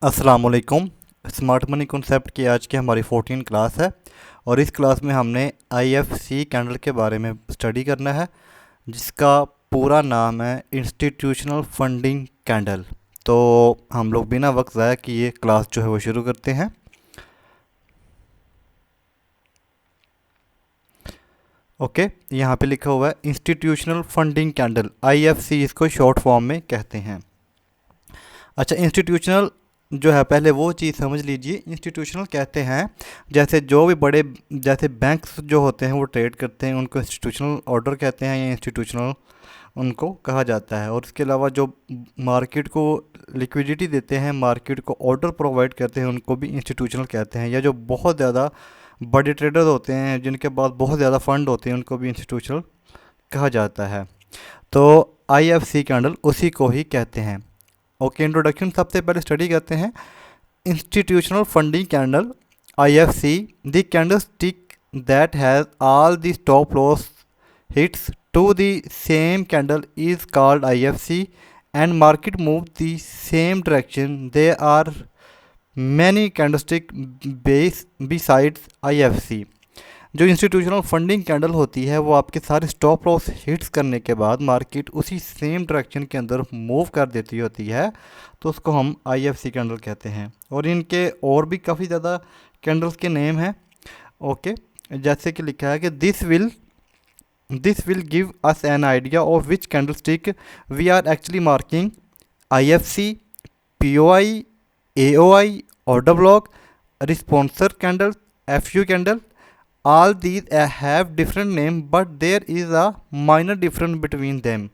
अस्सलाम वालेकुम। Smart money concept की आज की हमारी 14 क्लास है और इस क्लास में हमने आईएफसी कैंडल के बारे में स्टडी करना है, जिसका पूरा नाम है इंस्टीट्यूशनल फंडिंग कैंडल। तो हम लोग बिना वक्त ज़ाया किए क्लास जो है वो शुरू करते हैं। ओके, यहाँ पे लिखा हुआ है इंस्टीट्यूशनल फंडिंग कैंडल, आईएफसी इसको शॉर्ट फॉर्म में कहते हैं। अच्छा, इंस्टीट्यूशनल जो है, पहले वो चीज़ समझ लीजिए। इंस्टीट्यूशनल कहते हैं जैसे जो भी बड़े, जैसे बैंक्स जो होते हैं वो ट्रेड करते हैं, उनको इंस्टीट्यूशनल ऑर्डर कहते हैं या इंस्टीट्यूशनल उनको कहा जाता है। और इसके अलावा जो मार्केट को लिक्विडिटी देते हैं, मार्केट को ऑर्डर प्रोवाइड करते हैं, उनको भी इंस्टीट्यूशनल कहते हैं। या जो बहुत ज़्यादा बड़े ट्रेडर होते हैं जिनके पास बहुत ज़्यादा फंड होते हैं, उनको भी इंस्टीट्यूशनल कहा जाता है। तो आईएफसी कैंडल उसी को ही कहते हैं। ओके, इंट्रोडक्शन सबसे पहले स्टडी करते हैं। Institutional funding candle IFC, the candle stick that has all the stop loss hits to the same candle is called IFC and market move the same direction. They are many candlestick base besides IFC. जो institutional funding candle होती है वो आपके सारे stop loss hits करने के बाद market उसी सेम डायरेक्शन के अंदर मूव कर देती होती है, तो उसको हम आईएफसी कैंडल कहते हैं। और इनके और भी काफ़ी ज़्यादा कैंडल्स के नेम हैं। ओके, जैसे कि लिखा है कि this will give us an idea of which candle stick we are actually marking. IFC, POI, AOI, order block, responsive candle, FU candle, all these have different name but there is a minor difference between them।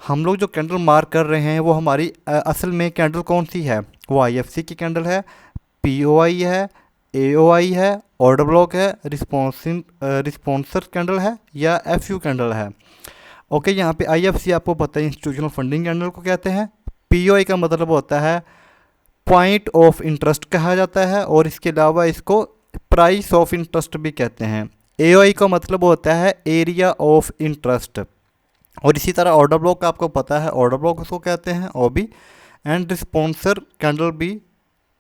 हम लोग जो candle mark कर रहे हैं वो हमारी असल में कैंडल कौन सी है? वो आईएफसी की कैंडल है, पीओआई है, एओआई है, ऑर्डर ब्लॉक है, रिस्पॉन्सर कैंडल है या एफयू कैंडल है। ओके, यहाँ पे आईएफसी आपको पता है इंस्टीट्यूशनल फंडिंग कैंडल को कहते हैं। पीओआई का मतलब होता है पॉइंट ऑफ इंटरेस्ट कहा जाता है, और इसके अलावा इसको प्राइस ऑफ इंटरेस्ट भी कहते हैं। एओआई का मतलब होता है एरिया ऑफ इंटरेस्ट। और इसी तरह ऑर्डर ब्लॉक का आपको पता है, ऑर्डर ब्लॉक उसको कहते हैं ओबी। एंड रिस्पॉन्सर कैंडल भी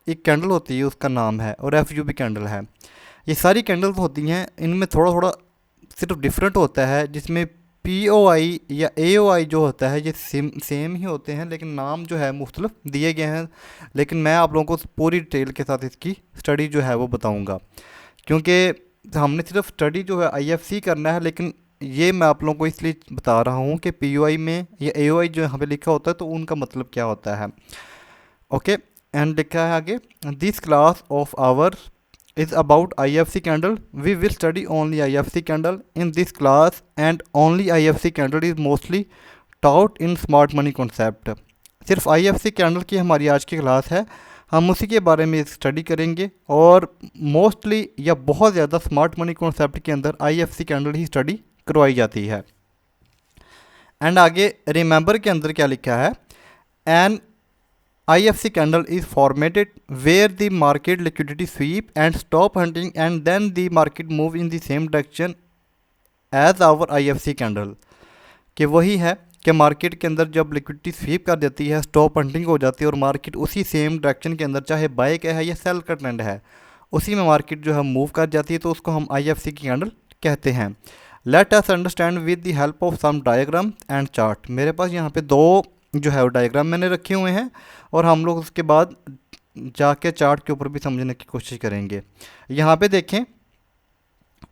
एक कैंडल होती है, उसका नाम है, और एफयू भी कैंडल है। ये सारी कैंडल्स होती हैं, इनमें थोड़ा थोड़ा सिर्फ डिफरेंट होता है, जिसमें पीओआई या एओआई जो होता है ये सेम ही होते हैं, लेकिन नाम जो है मुख्तलिफ दिए गए हैं। लेकिन मैं आप लोगों को पूरी डिटेल के साथ इसकी स्टडी जो है वो बताऊंगा, क्योंकि हमने सिर्फ स्टडी जो है आईएफसी करना है, लेकिन ये मैं आप लोगों को इसलिए बता रहा हूँ कि पीओआई में या एओआई जो यहाँ पे लिखा होता है तो उनका मतलब क्या होता है। ओके, एंड लिखा है आगे, this class of our is about IFC candle. We will study only IFC candle in this class, and only IFC candle is mostly taught in smart money concept। सिर्फ IFC कैंडल की हमारी आज की class है, हम उसी के बारे में स्टडी करेंगे, और मोस्टली या बहुत ज़्यादा स्मार्ट मनी कॉन्सेप्ट के अंदर IFC कैंडल ही स्टडी करवाई जाती है। एंड आगे रिमेंबर के अंदर क्या लिखा है, N IFC candle is formatted where the market liquidity sweep and stop hunting and then the market move in the same direction as our IFC candle। कि वही है कि मार्केट के अंदर जब लिक्विडिटी स्वीप कर देती है, स्टॉप हंटिंग हो जाती है और मार्केट उसी सेम डायरेक्शन के अंदर, चाहे बाय का है या सेल का ट्रेंड है, उसी में मार्केट जो है मूव कर जाती है, तो उसको हम IFC की कैंडल कहते हैं। Let us understand with the help of some diagram and chart. मेरे पास यहाँ पे दो जो है वो डायग्राम मैंने रखे हुए हैं, और हम लोग उसके बाद जाके चार्ट के ऊपर भी समझने की कोशिश करेंगे। यहाँ पे देखें,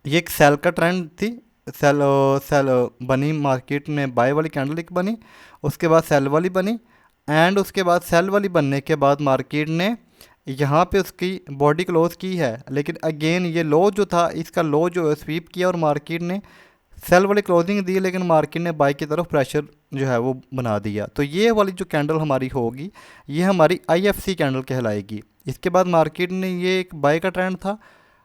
ये एक सेल का ट्रेंड थी, सेल बनी मार्केट में, बाय वाली कैंडल एक बनी, उसके बाद सेल वाली बनी, एंड उसके बाद सेल वाली बनने के बाद मार्केट ने यहाँ पे उसकी बॉडी क्लोज की है, लेकिन अगेन ये लो जो था, इसका लो जो है स्वीप किया और मार्केट ने सेल वाली क्लोजिंग दी, लेकिन मार्केट ने बाई की तरफ प्रेशर जो है वो बना दिया। तो ये वाली जो कैंडल हमारी होगी ये हमारी आईएफसी कैंडल कहलाएगी। इसके बाद मार्केट ने, ये एक बाई का ट्रेंड था,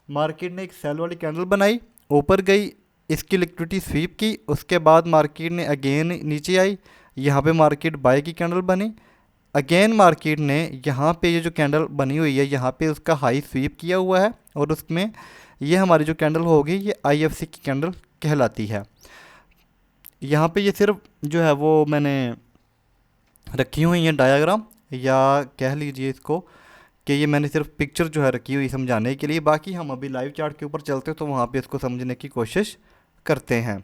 मार्केट ने एक सेल वाली कैंडल बनाई, ऊपर गई, इसकी लिक्विडिटी स्वीप की, उसके बाद मार्केट ने अगेन नीचे आई, यहाँ पे मार्केट बाई की कैंडल बनी, अगेन मार्केट ने यहाँ पे ये जो कैंडल बनी हुई है यहाँ पे उसका हाई स्वीप किया हुआ है, और उसमें ये हमारी जो कैंडल होगी ये आईएफसी की कैंडल कहलाती है। यहाँ पे ये सिर्फ जो है वो मैंने रखी हुई है डायग्राम, या कह लीजिए इसको कि ये मैंने सिर्फ पिक्चर जो है रखी हुई समझाने के लिए। बाकी हम अभी लाइव चार्ट के ऊपर चलते हैं तो वहाँ पे इसको समझने की कोशिश करते हैं।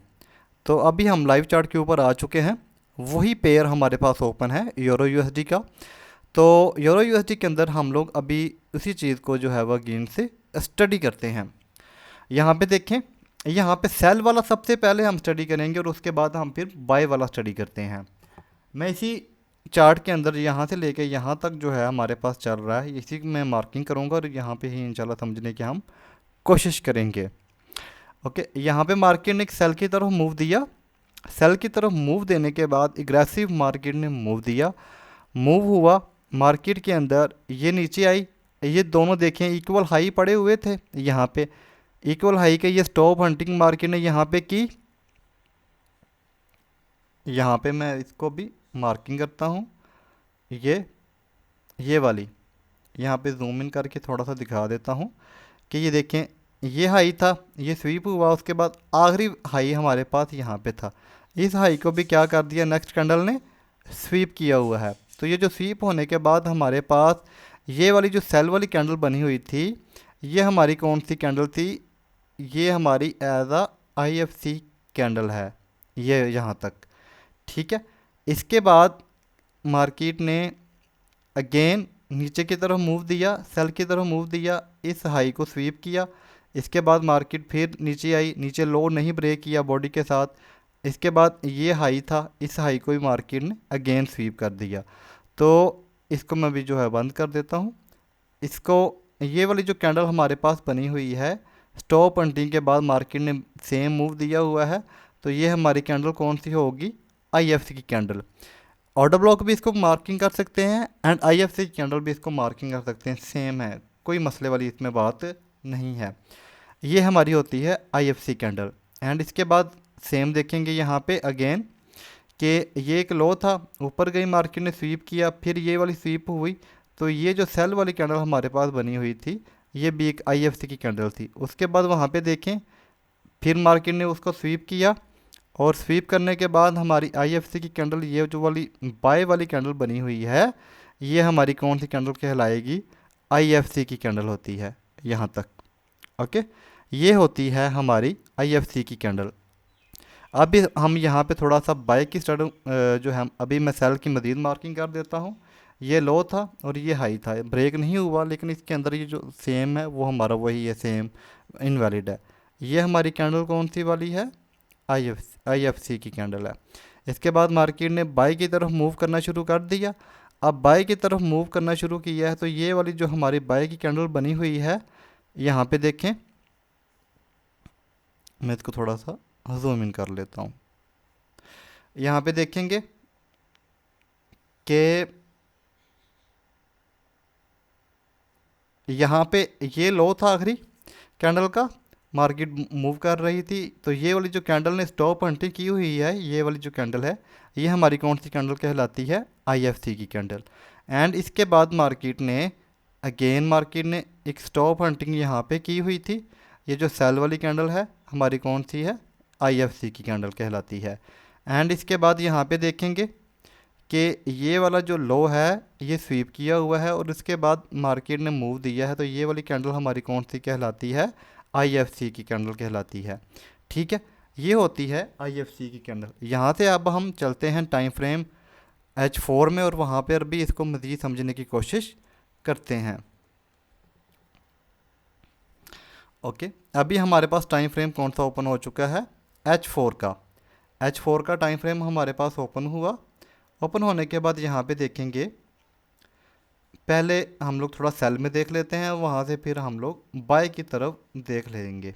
तो अभी हम लाइव चार्ट के ऊपर आ चुके हैं। वही पेयर हमारे पास ओपन है यूरो यूएसडी का। तो यूरो यूएसडी के अंदर हम लोग अभी उसी चीज़ को जो है वह गेन से स्टडी करते हैं। यहाँ पे देखें, यहाँ पे सेल वाला सबसे पहले हम स्टडी करेंगे और उसके बाद हम फिर बाय वाला स्टडी करते हैं। मैं इसी चार्ट के अंदर यहाँ से लेके यहाँ तक जो है हमारे पास चल रहा है, इसी में मार्किंग करूँगा और यहाँ पे ही इंशाल्लाह समझने की हम कोशिश करेंगे। ओके, यहाँ पे मार्केट ने एक सेल की तरफ मूव दिया। सेल की तरफ मूव देने के बाद एग्रेसिव मार्केट ने मूव दिया, मूव हुआ मार्केट के अंदर, ये नीचे आई। ये दोनों देखें इक्वल हाई पड़े हुए थे, यहाँ पे इक्वल हाई के ये स्टॉप हंटिंग मार्केट ने यहाँ पे की। यहाँ पे मैं इसको भी मार्किंग करता हूँ, ये वाली यहाँ पे जूम इन करके थोड़ा सा दिखा देता हूँ कि ये देखें ये हाई था, ये स्वीप हुआ, उसके बाद आखिरी हाई हमारे पास यहाँ पे था। इस हाई को भी क्या कर दिया नेक्स्ट कैंडल ने, स्वीप किया हुआ है। तो ये जो स्वीप होने के बाद हमारे पास ये वाली जो सेल वाली कैंडल बनी हुई थी, ये हमारी कौन सी कैंडल थी, ये हमारी एज आ IFC कैंडल है, ये यहाँ तक। ठीक है, इसके बाद मार्केट ने अगेन नीचे की तरफ मूव दिया, सेल की तरफ मूव दिया, इस हाई को स्वीप किया। इसके बाद मार्केट फिर नीचे आई, नीचे लो नहीं ब्रेक किया बॉडी के साथ। इसके बाद ये हाई था, इस हाई को भी मार्केट ने अगेन स्वीप कर दिया। तो इसको मैं भी जो है बंद कर देता हूँ। इसको ये वाली जो कैंडल हमारे पास बनी हुई है, स्टॉप हंटिंग के बाद मार्केट ने सेम मूव दिया हुआ है, तो ये हमारी कैंडल कौन सी होगी, IFC की कैंडल। ऑर्डर ब्लॉक भी इसको मार्किंग कर सकते हैं एंड IFC की कैंडल भी इसको मार्किंग कर सकते हैं, सेम है, कोई मसले वाली इसमें बात नहीं है। ये हमारी होती है IFC कैंडल। एंड इसके बाद सेम देखेंगे यहाँ पे अगेन कि ये एक लो था, ऊपर गई मार्केट ने स्वीप किया, फिर ये वाली स्वीप हुई। तो ये जो सेल वाली कैंडल हमारे पास बनी हुई थी, ये भी एक IFC की कैंडल थी। उसके बाद वहाँ पे देखें फिर मार्केट ने उसको स्वीप किया और स्वीप करने के बाद हमारी IFC की कैंडल, ये जो वाली बाय वाली कैंडल बनी हुई है, ये हमारी कौन सी कैंडल कहलाएगी, IFC की कैंडल होती है यहाँ तक। ओके, ये होती है हमारी IFC की कैंडल। अभी हम यहाँ पे थोड़ा सा बाय की स्टार्ट जो है, अभी मैं सेल की मज़ीद मार्किंग कर देता हूँ। ये लो था और ये हाई था, ब्रेक नहीं हुआ, लेकिन इसके अंदर ये जो सेम है वो हमारा वही है, सेम इनवैलिड है। ये हमारी कैंडल कौन सी वाली है, IFC की कैंडल है। इसके बाद मार्केट ने बाय की तरफ मूव करना शुरू कर दिया। अब बाय की तरफ मूव करना शुरू किया है, तो ये वाली जो हमारी बाय की कैंडल बनी हुई है, यहाँ पे देखें, मैं इसको थोड़ा सा जूम इन कर लेता हूँ। यहाँ पे देखेंगे कि यहाँ पे ये लो था आखिरी कैंडल का, मार्केट मूव कर रही थी। तो ये वाली जो कैंडल ने स्टॉप हंटिंग की हुई है, ये वाली जो कैंडल है, ये हमारी कौन सी कैंडल कहलाती है, IFC की कैंडल। एंड इसके बाद मार्केट ने मार्केट ने एक स्टॉप हंटिंग यहाँ पे की हुई थी। ये जो सेल वाली कैंडल है हमारी कौन सी है, IFC की कैंडल कहलाती है। एंड इसके बाद यहाँ पे देखेंगे कि ये वाला जो लो है ये स्वीप किया हुआ है और इसके बाद मार्केट ने मूव दिया है, तो ये वाली कैंडल हमारी कौन सी कहलाती है, IFC की कैंडल कहलाती है। ठीक है, ये होती है IFC की कैंडल। यहाँ से अब हम चलते हैं टाइम फ्रेम H4 में और वहाँ पर भी इसको मज़ीद समझने की कोशिश करते हैं। ओके, अभी हमारे पास टाइम फ्रेम कौन सा ओपन हो चुका है, H4 का। H4 का टाइम फ्रेम हमारे पास ओपन हुआ। ओपन होने के बाद यहाँ पे देखेंगे, पहले हम लोग थोड़ा सेल में देख लेते हैं, वहाँ से फिर हम लोग बाय की तरफ देख लेंगे।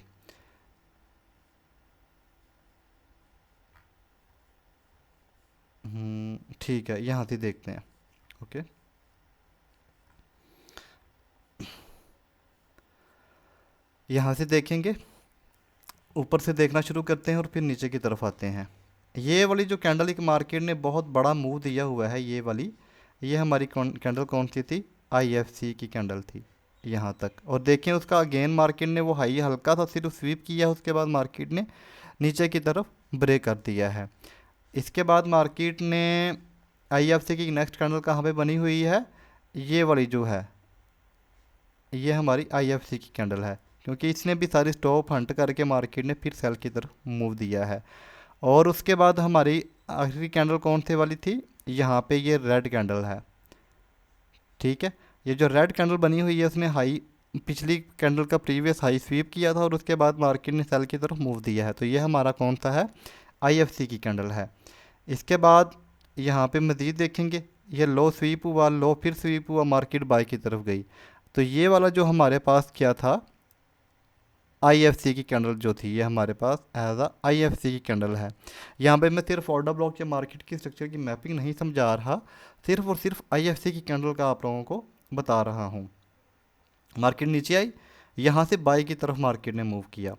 ठीक है, यहाँ से देखते हैं। ओके, यहाँ से देखेंगे, ऊपर से देखना शुरू करते हैं और फिर नीचे की तरफ आते हैं। ये वाली जो कैंडल एक मार्केट ने बहुत बड़ा मूव दिया हुआ है, ये वाली, ये हमारी कैंडल कौन सी थी, IFC की कैंडल थी यहाँ तक। और देखें उसका अगेन मार्केट ने वो हाई हल्का सा सिर्फ स्वीप किया, उसके बाद मार्केट ने नीचे की तरफ ब्रेक कर दिया है। इसके बाद मार्केट ने IFC की नेक्स्ट कैंडल कहाँ पे बनी हुई है, ये वाली जो है ये हमारी IFC की कैंडल है, क्योंकि इसने भी सारी स्टॉप हंट करके मार्केट ने फिर सेल की तरफ मूव दिया है। और उसके बाद हमारी आखिरी कैंडल कौन सी वाली थी, यहाँ पे ये रेड कैंडल है। ठीक है, ये जो रेड कैंडल बनी हुई है उसने हाई पिछली कैंडल का प्रीवियस हाई स्वीप किया था और उसके बाद मार्केट ने सेल की तरफ मूव दिया है। तो ये हमारा कौन सा है, IFC की कैंडल है। इसके बाद यहाँ पे मज़ीद देखेंगे, ये लो स्वीप हुआ, लो फिर स्वीप हुआ, मार्केट बाई की तरफ गई। तो ये वाला जो हमारे पास क्या था, IFC की कैंडल जो थी, ये हमारे पास एज आ IFC की कैंडल है। यहाँ पे मैं सिर्फ ऑर्डर ब्लॉक या मार्केट की स्ट्रक्चर की मैपिंग नहीं समझा रहा, सिर्फ और सिर्फ IFC की कैंडल का आप लोगों को बता रहा हूँ। मार्केट नीचे आई, यहाँ से बाई की तरफ मार्केट ने मूव किया।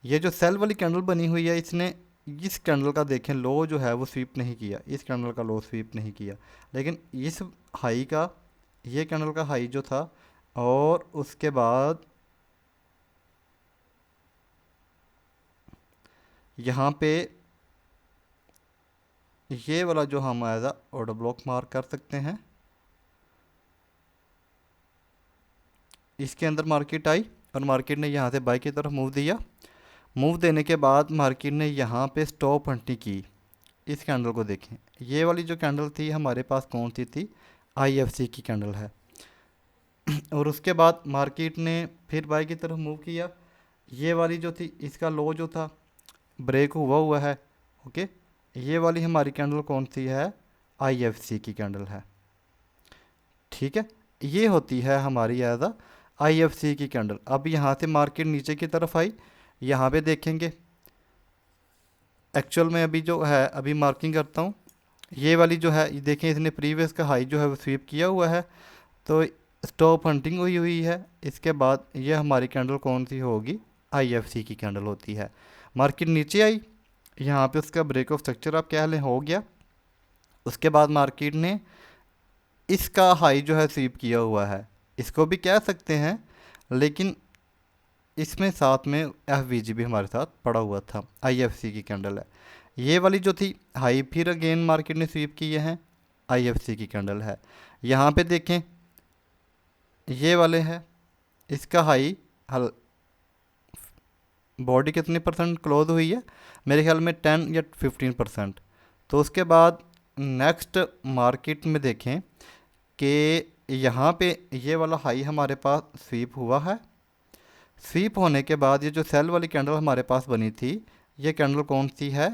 ये जो सेल वाली कैंडल बनी हुई है, इसने इस कैंडल का देखें लो जो है वो स्वीप नहीं किया, इस कैंडल का लो स्वीप नहीं किया, लेकिन इस हाई का, ये कैंडल का हाई जो था, और उसके बाद यहाँ पे ये वाला जो हम एज आ ऑर्डर ब्लॉक मार्क कर सकते हैं, इसके अंदर मार्केट आई और मार्केट ने यहाँ से बाई की तरफ मूव दिया। मूव देने के बाद मार्केट ने यहाँ पे स्टॉप हंटिंग की। इस कैंडल को देखें, ये वाली जो कैंडल थी हमारे पास कौन सी थी, IFC की कैंडल है। और उसके बाद मार्केट ने फिर बाई की तरफ मूव किया। ये वाली जो थी, इसका लो जो था ब्रेक हुआ हुआ है। ओके, ये वाली हमारी कैंडल कौन सी है, IFC की कैंडल है। ठीक है, ये होती है हमारी एज आ IFC की कैंडल। अब यहाँ से मार्केट नीचे की तरफ आई, यहाँ पे देखेंगे एक्चुअल में अभी जो है, अभी मार्किंग करता हूँ, ये वाली जो है, ये देखें इसने प्रीवियस का हाई जो है वो स्वीप किया हुआ है, तो स्टॉप हंटिंग हुई हुई है। इसके बाद ये हमारी कैंडल कौन सी होगी, IFC की कैंडल होती है। मार्केट नीचे आई, यहाँ पे उसका ब्रेक ऑफ स्ट्रक्चर आप कह लें हो गया। उसके बाद मार्केट ने इसका हाई जो है स्वीप किया हुआ है, इसको भी कह सकते हैं, लेकिन इसमें साथ में FVG भी हमारे साथ पड़ा हुआ था। IFC की कैंडल है। ये वाली जो थी हाई फिर अगेन मार्केट ने स्वीप किए हैं, IFC की कैंडल है। यहाँ पे देखें ये वाले है, इसका हाई हल बॉडी कितने परसेंट क्लोज हुई है, मेरे ख्याल में 10 या 15%। तो उसके बाद नेक्स्ट मार्केट में देखें कि यहाँ पे ये वाला हाई हमारे पास स्वीप हुआ है। स्वीप होने के बाद ये जो सेल वाली कैंडल हमारे पास बनी थी, ये कैंडल कौन सी है,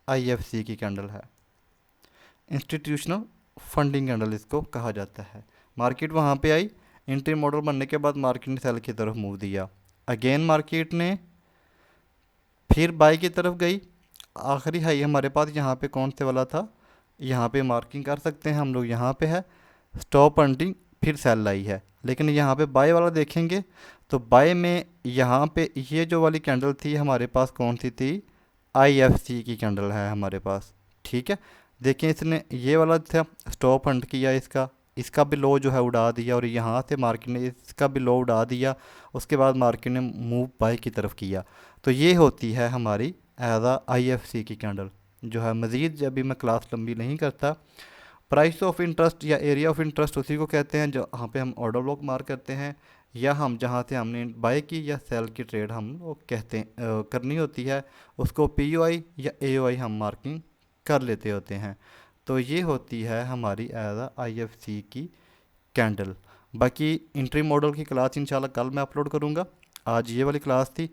IFC की कैंडल है। इंस्टीट्यूशनल फंडिंग कैंडल इसको कहा जाता है। मार्केट वहाँ पे आई, एंट्री मॉडल बनने के बाद मार्केट ने सेल की तरफ मूव दिया। अगेन मार्केट ने फिर बाई की तरफ गई। आखिरी हाई हमारे पास यहाँ पे कौन से वाला था, यहाँ पे मार्किंग कर सकते हैं हम लोग, यहाँ पे है स्टॉप हंटिंग, फिर सेल आई है। लेकिन यहाँ पे बाय वाला देखेंगे तो बाय में यहाँ पे ये जो वाली कैंडल थी हमारे पास कौन सी थी, IFC की कैंडल है हमारे पास। ठीक है, देखिए इसने ये वाला था स्टॉप हंट किया, इसका भी लो जो है उड़ा दिया, और यहाँ से मार्केट ने इसका भी लो उड़ा दिया। उसके बाद मार्केट ने मूव बाय की तरफ किया। तो ये होती है हमारी एज आ IFC की कैंडल जो है। मज़ीद जब भी मैं क्लास लंबी नहीं करता, प्राइस ऑफ इंटरेस्ट या एरिया ऑफ इंटरेस्ट उसी को कहते हैं जहाँ पे हम ऑर्डर ब्लॉक मार्क करते हैं, या हम जहाँ से हमने बाय की या सेल की ट्रेड हम लोग कहते हैं करनी होती है, उसको POI या AOI हम मार्किंग कर लेते होते हैं। तो ये होती है हमारी एज आ IFC की कैंडल। बाकी इंट्री मॉडल की क्लास इंशाल्लाह कल मैं अपलोड करूँगा। आज ये वाली क्लास थी,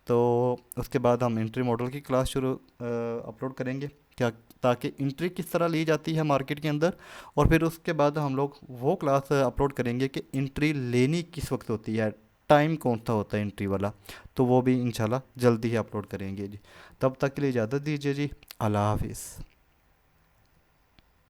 तो उसके बाद हम इंट्री मॉडल की क्लास शुरू अपलोड करेंगे, क्या ताकि इंट्री किस तरह ली जाती है मार्केट के अंदर, और फिर उसके बाद हम लोग वो क्लास अपलोड करेंगे कि इंट्री लेनी किस वक्त होती है, टाइम कौन सा होता है इंट्री वाला। तो वो भी इंशाल्लाह जल्दी ही अपलोड करेंगे जी। तब तक के लिए इजाज़त दीजिए जी, अल्लाह हाफिज़।